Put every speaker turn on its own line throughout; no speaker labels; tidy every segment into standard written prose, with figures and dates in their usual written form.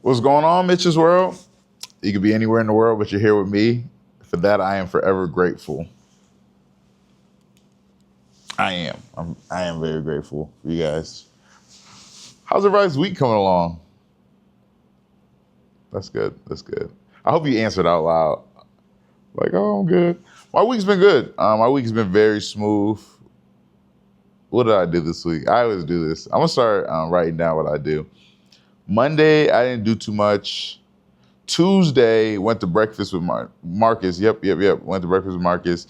What's going on, Mitch's World? You could be anywhere in the world, but you're here with me. For that, I am forever grateful. I am very grateful for you guys. How's everybody's week coming along? That's good. That's good. I hope you answered out loud. Like, oh, I'm good. My week's been good. My week's been very smooth. What did I do this week? I always do this. I'm gonna start writing down what I do. Monday, I didn't do too much. Tuesday, went to breakfast with Marcus. Yep. Went to breakfast with Marcus.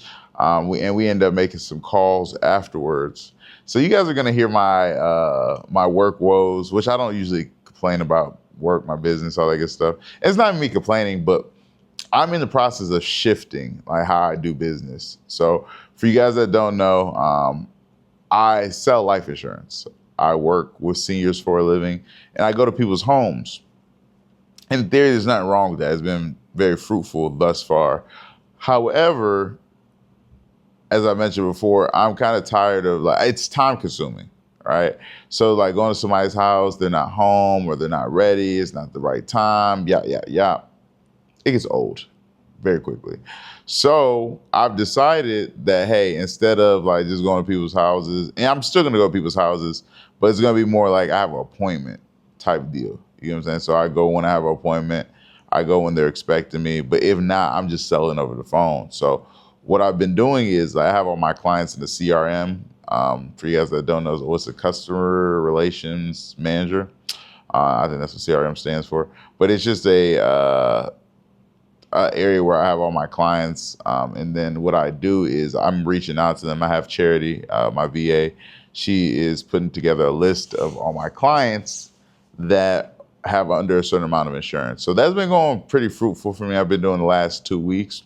We ended up making some calls afterwards. So you guys are gonna hear my work woes, which I don't usually complain about work, my business, all that good stuff. It's not me complaining, but I'm in the process of shifting like how I do business. So for you guys that don't know, I sell life insurance. I work with seniors for a living, and I go to people's homes. In theory, there's nothing wrong with that. It's been very fruitful thus far. However, as I mentioned before, I'm kind of tired of it's time consuming, right? So like going to somebody's house, they're not home or they're not ready. It's not the right time. Yeah. It gets old very quickly. So I've decided that, hey, instead of like just going to people's houses, and I'm still going to go to people's houses, but it's going to be more like I have an appointment type deal. You know what I'm saying? So I go when I have an appointment. I go when they're expecting me. But if not, I'm just selling over the phone. So what I've been doing is I have all my clients in the CRM. For you guys that don't know, what's a customer relations manager? I think that's what CRM stands for. But it's just a area where I have all my clients. And then what I do is I'm reaching out to them. I have Charity, my VA. She is putting together a list of all my clients that have under a certain amount of insurance. So that's been going pretty fruitful for me. I've been doing the last 2 weeks.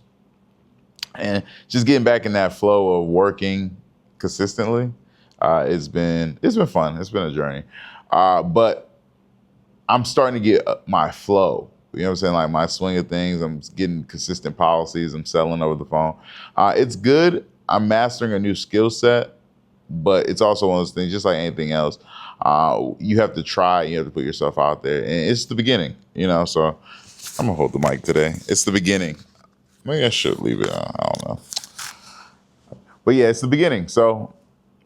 And just getting back in that flow of working consistently, it's been fun. It's been a journey. But I'm starting to get my flow. You know what I'm saying? Like my swing of things. I'm getting consistent policies. I'm selling over the phone. It's good. I'm mastering a new skill set, but it's also one of those things, just like anything else. You have to try. You have to put yourself out there, and it's the beginning. So I'm gonna hold the mic today. It's the beginning. Maybe I should leave it. I don't know. But yeah, it's the beginning. So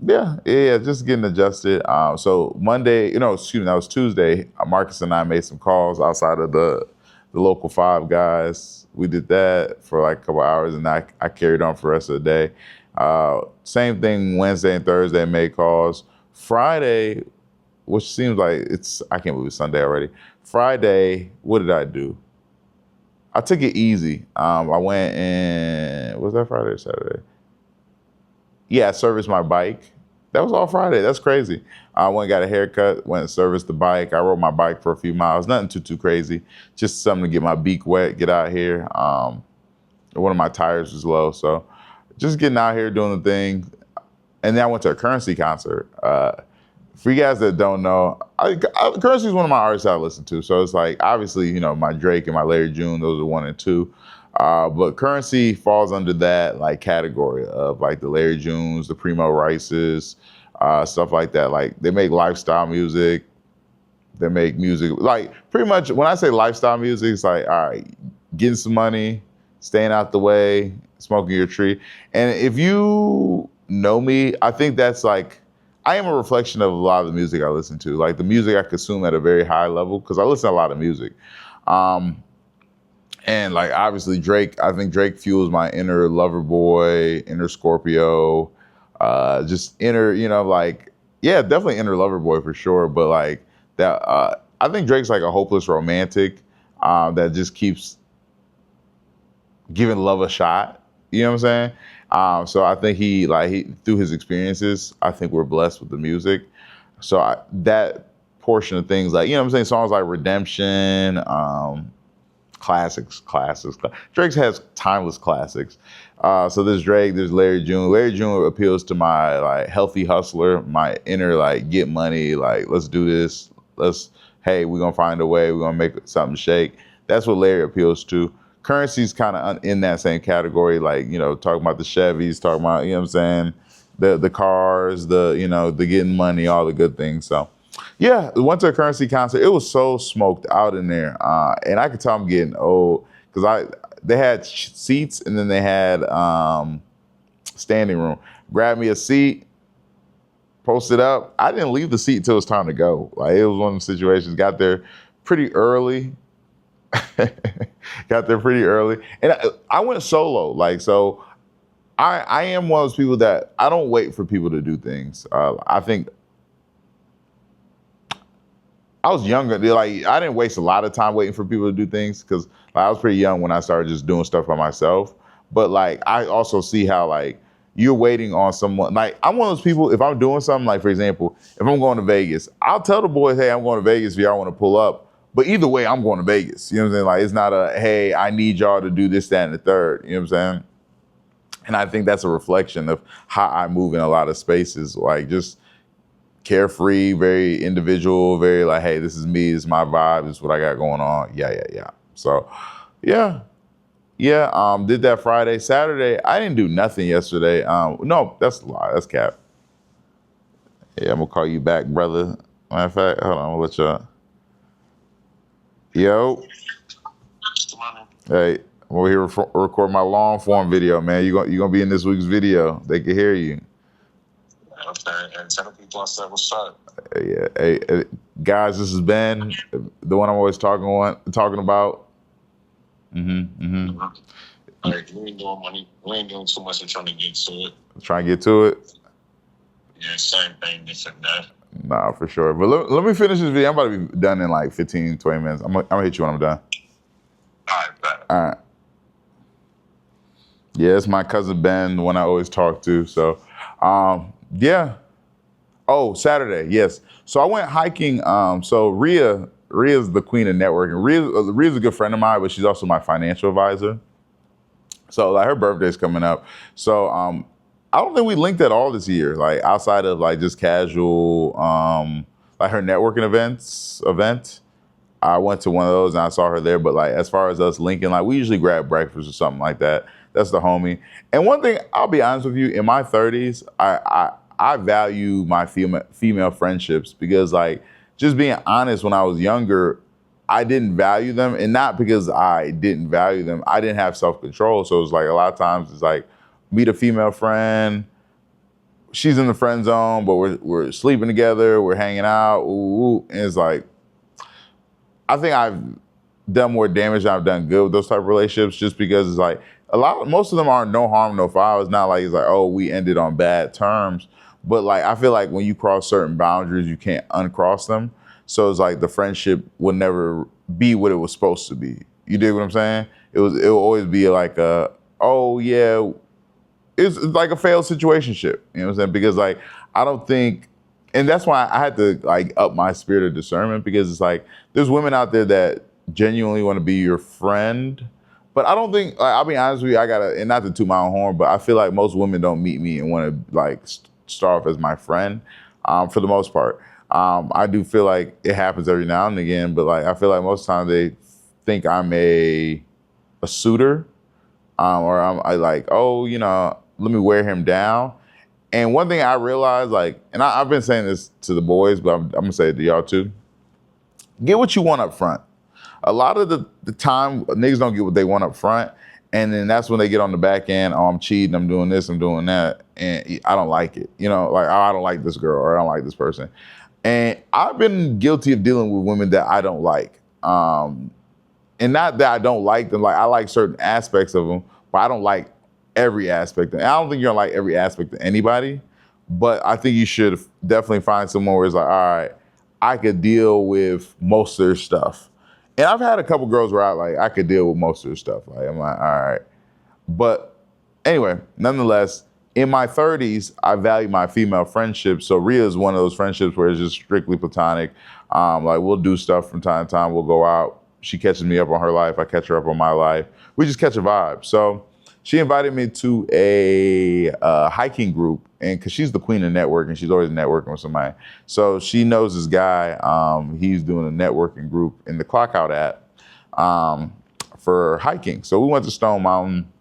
yeah, just getting adjusted. So Monday, that was Tuesday. Marcus and I made some calls outside of the local Five Guys. We did that for like a couple hours, and I carried on for the rest of the day. Same thing Wednesday and Thursday, made calls. Friday, which seems like I can't believe it's Sunday already. Friday, what did I do? I took it easy. I went and, was that Friday or Saturday? Yeah, I serviced my bike. That was all Friday. That's crazy. I went and got a haircut, went and serviced the bike. I rode my bike for a few miles. Nothing too crazy. Just something to get my beak wet, get out here. One of my tires was low, so just getting out here doing the thing. And then I went to a Currency concert. For you guys that don't know, Currency is one of my artists I listen to. So it's like, obviously, my Drake and my Larry June, those are 1 and 2. But Currency falls under that like category of like the Larry Junes, the Primo Rices, stuff like that. Like they make lifestyle music. They make music, like pretty much when I say lifestyle music, it's like, all right, getting some money, staying out the way, smoking your tree. And if you know me, I think that's like, I am a reflection of a lot of the music I listen to, like the music I consume at a very high level, because I listen to a lot of music. And like, obviously Drake, I think Drake fuels my inner lover boy, inner Scorpio, just inner, definitely inner lover boy for sure. But like that, I think Drake's like a hopeless romantic that just keeps giving love a shot. You know what I'm saying? So I think he through his experiences, I think we're blessed with the music. So that portion of things, like, songs like Redemption, classics. Drake has timeless classics. So there's Drake, there's Larry June. Larry June appeals to my like healthy hustler, my inner like get money, like let's do this. Hey, we're gonna find a way, we're gonna make something shake. That's what Larry appeals to. Currency's kind of in that same category, like, talking about the Chevys, talking about, the cars, the getting money, all the good things. So Yeah, went to a Currency concert. It was so smoked out in there, and I could tell I'm getting old because they had seats and then they had standing room. Grabbed me a seat, posted up. I didn't leave the seat till it was time to go. Like it was one of those situations. Got there pretty early. Got there pretty early, and I went solo. Like so, I am one of those people that I don't wait for people to do things. I think I was younger. Like I didn't waste a lot of time waiting for people to do things because like, I was pretty young when I started just doing stuff by myself. But like I also see how like you're waiting on someone. Like I'm one of those people. If I'm doing something, like for example, if I'm going to Vegas, I'll tell the boys, "Hey, I'm going to Vegas. If y'all want to pull up." But either way, I'm going to Vegas. You know what I'm saying? Like it's not a hey, I need y'all to do this, that, and the third. You know what I'm saying? And I think that's a reflection of how I move in a lot of spaces. Like just carefree, very individual, very like, hey, this is me, this is my vibe, this is what I got going on. Yeah. So yeah. Yeah. Did that Friday. Saturday, I didn't do nothing yesterday. No, that's a lie. That's cap. Yeah, I'm gonna call you back, brother. Matter of fact, hold on, I'm gonna let you. Yo. Hey, I'm over here record my long form video, man. You gonna be in this week's video. They can hear you.
Okay, and tell the people I said what's up.
Yeah, hey, guys, this is Ben, the one I'm always talking about.
Like, we ain't doing money. We ain't doing too much of trying to get to it.
Trying to get to it.
Yeah, same thing, different day.
Nah, for sure. But let me finish this video. I'm about to be done in like 15, 20 minutes. I'm gonna hit you when I'm done.
All right, bet.
All right. Yeah, it's my cousin Ben, the one I always talk to. So, yeah. Oh, Saturday, yes. So I went hiking. So Ria's the queen of networking. Ria's a good friend of mine, but she's also my financial advisor. So like her birthday's coming up. So I don't think we linked at all this year, like outside of like just casual, like her networking event. I went to one of those and I saw her there, but like as far as us linking, like we usually grab breakfast or something like that. That's the homie. And one thing, I'll be honest with you, in my 30s, I value my female friendships because like just being honest, when I was younger, I didn't value them, and not because I didn't value them. I didn't have self-control. So it's like a lot of times it's like meet a female friend, she's in the friend zone, but we're sleeping together, we're hanging out, and it's like I think I've done more damage than I've done good with those type of relationships, just because it's like most of them are no harm, no foul. It's not like it's like, oh, we ended on bad terms. But like I feel like when you cross certain boundaries, you can't uncross them. So it's like the friendship will never be what it was supposed to be. You dig what I'm saying? It will always be like oh yeah, it's like a failed situationship. You know what I'm saying? Because like I don't think, and that's why I had to like up my spirit of discernment, because it's like there's women out there that genuinely want to be your friend. But I don't think, like, I'll be honest with you, and not to toot my own horn, but I feel like most women don't meet me and want to like start off as my friend, for the most part. I do feel like it happens every now and again, but like I feel like most times they think I'm a suitor, or I like, oh, let me wear him down. And one thing I realized, like, and I've been saying this to the boys, but I'm gonna say it to y'all too. Get what you want up front. A lot of the time, niggas don't get what they want up front. And then that's when they get on the back end, oh, I'm cheating, I'm doing this, I'm doing that. And I don't like it. Like, oh, I don't like this girl, or I don't like this person. And I've been guilty of dealing with women that I don't like. And not that I don't like them, like I like certain aspects of them, but I don't like every aspect. And I don't think you're gonna like every aspect of anybody, but I think you should definitely find someone where it's like, all right, I could deal with most of their stuff. And I've had a couple girls where I could deal with most of their stuff. Like I'm like, all right. But anyway, nonetheless, in my 30s, I value my female friendships. So Rhea is one of those friendships where it's just strictly platonic. Like we'll do stuff from time to time. We'll go out. She catches me up on her life. I catch her up on my life. We just catch a vibe. So she invited me to a hiking group, and because she's the queen of networking, she's always networking with somebody. So she knows this guy. He's doing a networking group in the Clockout app for hiking. So we went to Stone Mountain,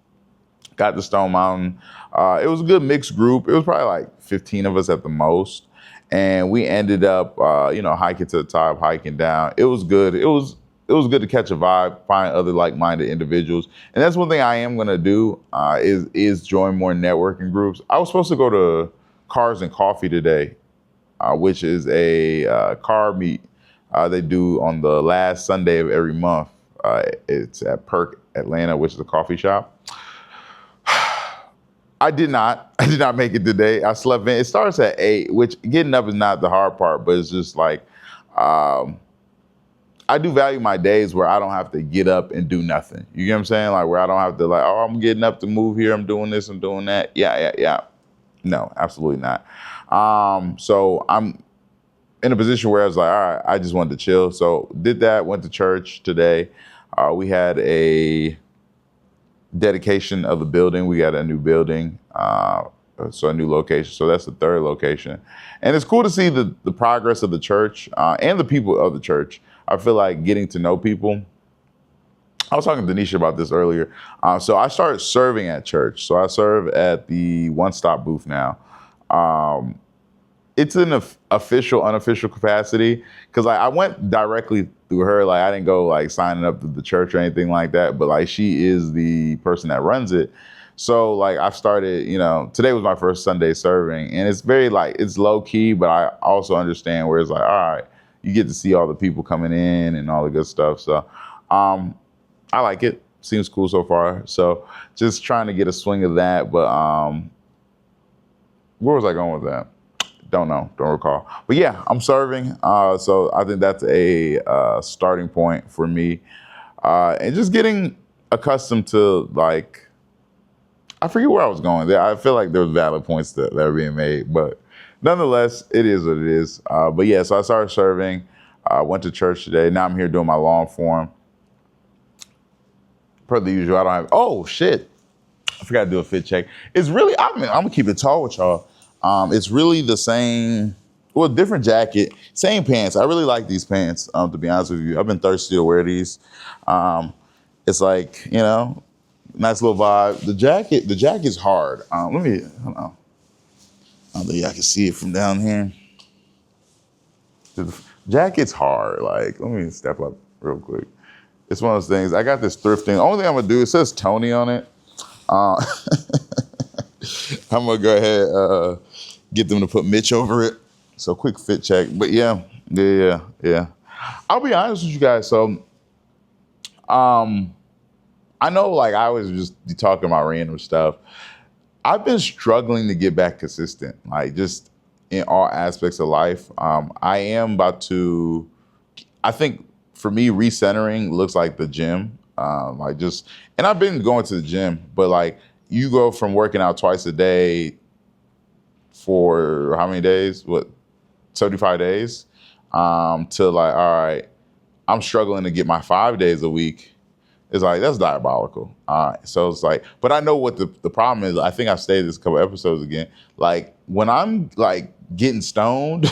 got to Stone Mountain. It was a good mixed group. It was probably like 15 of us at the most. and we ended up, hiking to the top, hiking down. It was good. It was good to catch a vibe, find other like-minded individuals, and that's one thing I am gonna do is join more networking groups. I was supposed to go to Cars and Coffee today, which is a car meet they do on the last Sunday of every month. It's at Perk Atlanta, which is a coffee shop. I did not. I did not make it today. I slept in. It starts at 8, which getting up is not the hard part, but it's just like I do value my days where I don't have to get up and do nothing. You get what I'm saying? Like where I don't have to like, oh, I'm getting up to move here. I'm doing this. I'm doing that. Yeah. No, absolutely not. So I'm in a position where I was like, all right, I just wanted to chill. So did that, went to church today. We had a dedication of the building. We got a new building, so a new location. So that's the third location. And it's cool to see the progress of the church and the people of the church. I feel like getting to know people. I was talking to Denisha about this earlier. So I started serving at church. So I serve at the One Stop booth now. It's an official, unofficial capacity because I went directly through her. Like I didn't go like signing up to the church or anything like that. But like she is the person that runs it. So like I've started, today was my first Sunday serving, and it's very like it's low key, but I also understand where it's like, all right, you get to see all the people coming in and all the good stuff. So I like it. Seems cool so far. So just trying to get a swing of that. But where was I going with that? Don't know. Don't recall. But yeah, I'm serving. So I think that's a starting point for me. And just getting accustomed to like, I forget where I was going there. I feel like there was valid points that are being made, but nonetheless, it is what it is. But yeah, so I started serving. Went to church today. Now I'm here doing my long form. Per the usual, I don't have, oh shit. I forgot to do a fit check. It's really, I'm gonna keep it tall with y'all. It's really the same, well, different jacket, same pants. I really like these pants, to be honest with you. I've been thirsty to wear these. It's like, nice little vibe. The jacket's hard. Hold on. I don't think I can see it from down here. The jacket's hard. Like, let me step up real quick. It's one of those things. I got this thrift thing. The only thing I'm gonna do, it says Tony on it. I'm gonna go ahead, get them to put Mitch over it. So quick fit check. But yeah. I'll be honest with you guys. So, I know like I was just be talking about random stuff. I've been struggling to get back consistent, like just in all aspects of life. I am about to, I think for me, recentering looks like the gym. And I've been going to the gym, but like you go from working out twice a day for how many days? 75 days? To like, all right, I'm struggling to get my 5 days a week. It's like, that's diabolical. So it's like, but I know what the problem is. I think I've stated this a couple episodes again. Like when I'm like getting stoned,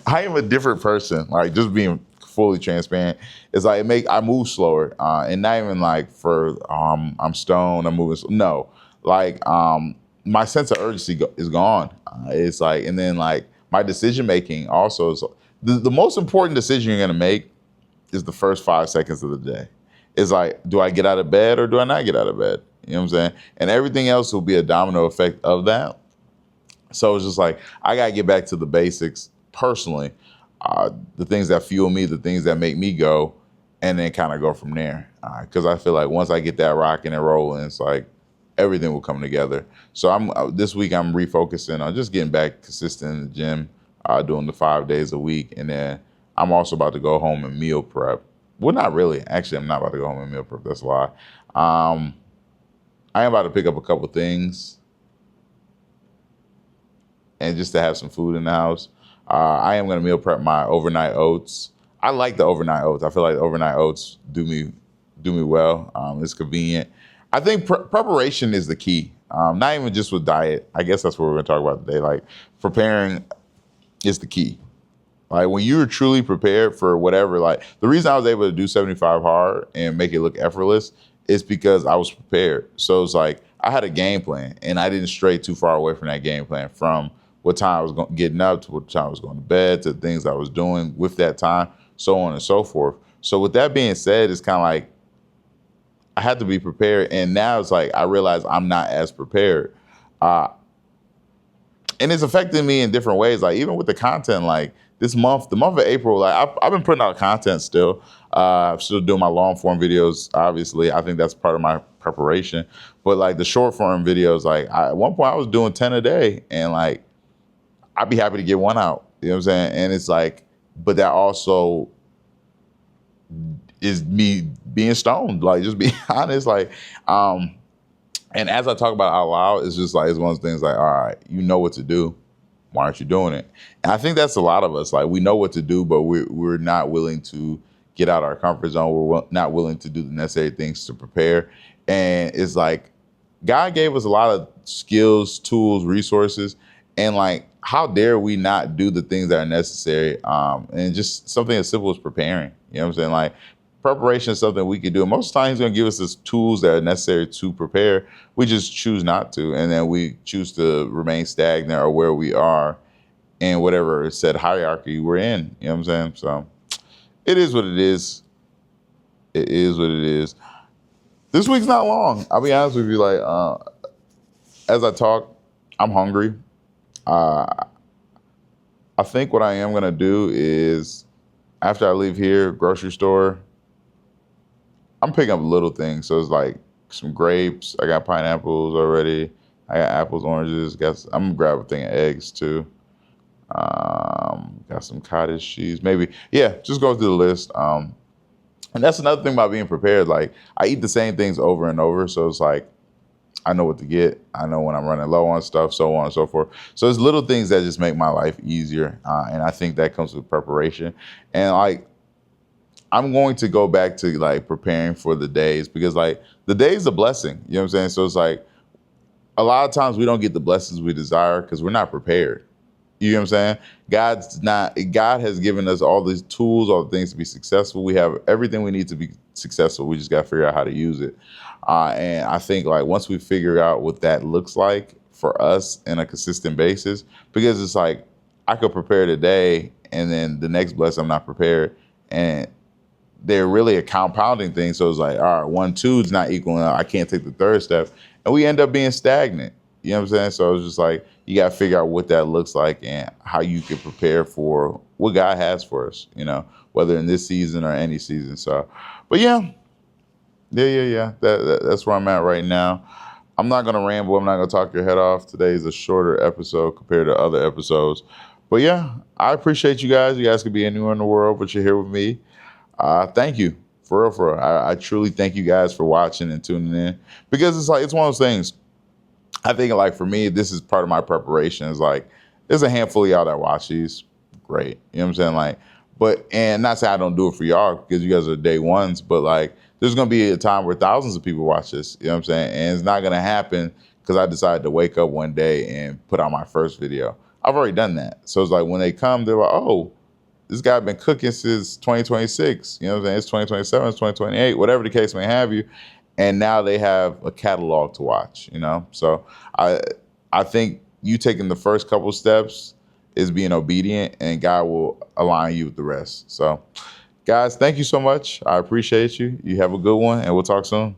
I am a different person. Like just being fully transparent. It's like I move slower, and not even like for I'm stoned, I'm moving. No, like my sense of urgency is gone. It's like, and then like my decision making also is the most important decision you're gonna make is the first 5 seconds of the day. It's like, do I get out of bed or do I not get out of bed? You know what I'm saying? And everything else will be a domino effect of that. So it's just like, I got to get back to the basics personally, the things that fuel me, the things that make me go, and then kind of go from there. Because I feel like once I get that rocking and rolling, it's like everything will come together. So this week I'm refocusing on just getting back consistent in the gym, doing the 5 days a week. And then I'm also about to go home and meal prep. Well, not really. Actually, I'm not about to go home and meal prep. That's why. I am about to pick up a couple things and just to have some food in the house. I am going to meal prep my overnight oats. I like the overnight oats. I feel like the overnight oats do me well. It's convenient. I think preparation is the key. Not even just with diet. I guess that's what we're going to talk about today. Like preparing is the key. Like when you're truly prepared for whatever, like the reason I was able to do 75 hard and make it look effortless is because I was prepared. So it's like I had a game plan and I didn't stray too far away from that game plan from what time I was getting up, to what time I was going to bed, to things I was doing with that time, so on and so forth. So with that being said, it's kind of like I had to be prepared, and now it's like I realize I'm not as prepared. Uh, and it's affecting me in different ways. Like even with the content, like this month, the month of April, like I've been putting out content still. I'm still doing my long form videos. Obviously, I think that's part of my preparation. But like the short form videos, like at one point I was doing 10 a day, and like I'd be happy to get one out. You know what I'm saying? And it's like, but that also is me being stoned. Like just being honest. Like, and as I talk about it out loud, it's just like it's one of those things like, all right, you know what to do. Why aren't you doing it? And I think that's a lot of us. Like we know what to do, but we're not willing to get out our comfort zone. We're not willing to do the necessary things to prepare. And it's like God gave us a lot of skills, tools, resources, and like how dare we not do the things that are necessary? And just something as simple as preparing. You know what I'm saying? Like preparation is something we can do. And most of the time, he's going to give us the tools that are necessary to prepare. We just choose not to. And then we choose to remain stagnant or where we are in whatever said hierarchy we're in. You know what I'm saying? So it is what it is. It is what it is. This week's not long. I'll be honest with you. Like, as I talk, I'm hungry. I think what I am going to do is after I leave here, grocery store, I'm picking up little things. So it's like some grapes. I got pineapples already. I got apples, oranges. I'm gonna grab a thing of eggs too. Got some cottage cheese. Maybe, yeah, just go through the list. And that's another thing about being prepared. Like I eat the same things over and over. So it's like, I know what to get. I know when I'm running low on stuff, so on and so forth. So it's little things that just make my life easier. And I think that comes with preparation. And like, I'm going to go back to like preparing for the days because like the day is a blessing. You know what I'm saying? So it's like a lot of times we don't get the blessings we desire because we're not prepared. You know what I'm saying? God has given us all these tools, all the things to be successful. We have everything we need to be successful. We just got to figure out how to use it. And I think like once we figure out what that looks like for us in a consistent basis, because it's like I could prepare today and then the next blessing I'm not prepared. And they're really a compounding thing. So it's like, all right, 1, 2 is not equaling out. I can't take the third step. And we end up being stagnant. You know what I'm saying? So it's just like, you got to figure out what that looks like and how you can prepare for what God has for us, you know, whether in this season or any season. So, but yeah. That's where I'm at right now. I'm not going to ramble. I'm not going to talk your head off. Today is a shorter episode compared to other episodes. But yeah, I appreciate you guys. You guys could be anywhere in the world, but you're here with me. Thank you. For real, for real. I truly thank you guys for watching and tuning in because it's like, it's one of those things. I think like for me, this is part of my preparation. It's like, there's a handful of y'all that watch these. Great. You know what I'm saying? Like, but, and not saying I don't do it for y'all because you guys are day ones, but like, there's going to be a time where thousands of people watch this. You know what I'm saying? And it's not going to happen because I decided to wake up one day and put out my first video. I've already done that. So it's like when they come, they're like, oh, this guy been cooking since 2026. You know what I'm saying? It's 2027, it's 2028, whatever the case may have you. And now they have a catalog to watch, you know? So I think you taking the first couple steps is being obedient and God will align you with the rest. So guys, thank you so much. I appreciate you. You have a good one and we'll talk soon.